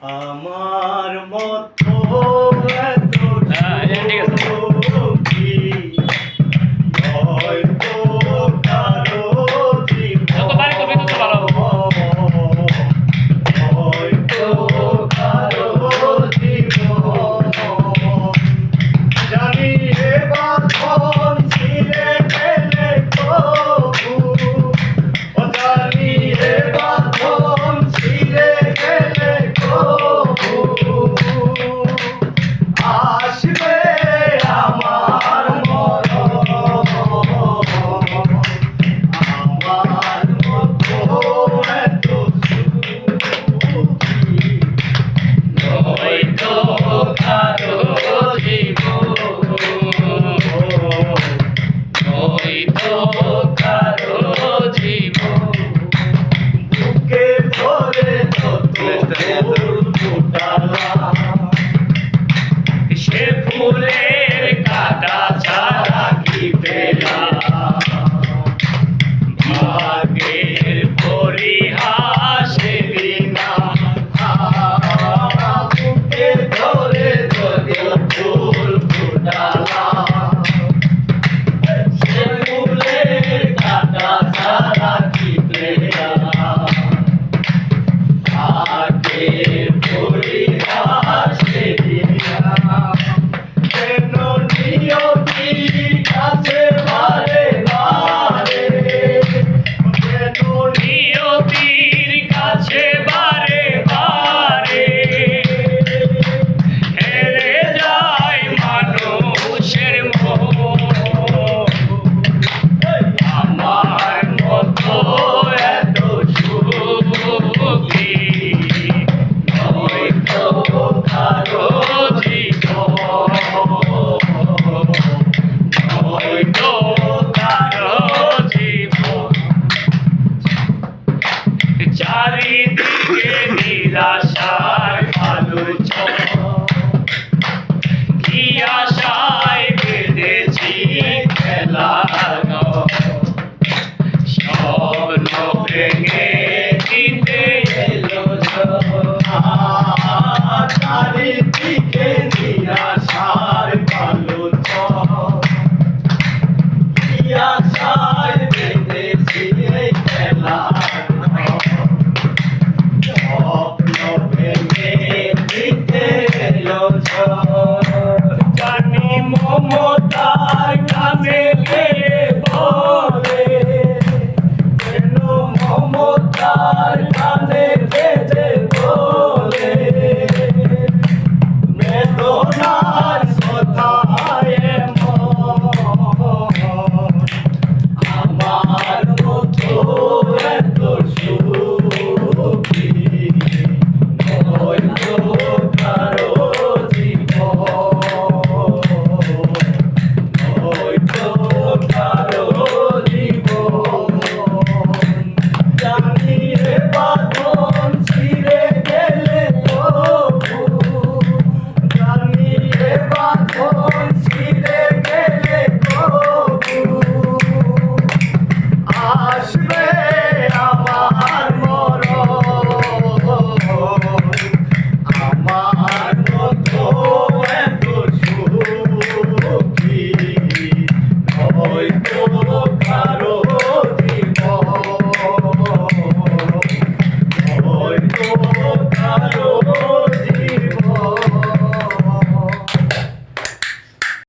আমার মতো এত সুখী হয়তো কারো জীবন, হয়তো কারো জীবন। জানি এ বাঁধন ছিঁড়ে গেলে তবু, জানি এ বাঁধন ছিঁড়ে গেলে তবু আসবে আমার মরণ। আমার মতো এত সুখী হয়তো কারো জীবন, হয়তো কারো জীবন। বুকে ধরে যত ফুল ফোটালাম, সে ফুলের কাটা ছাড়া কি পেলাম? ভাগ্যের পরিহাসের বিনা বুকে ধরে যত ফুল ফোটালাম, সে ফুলের কাঁটা ছাড়া কি পেলাম? আগে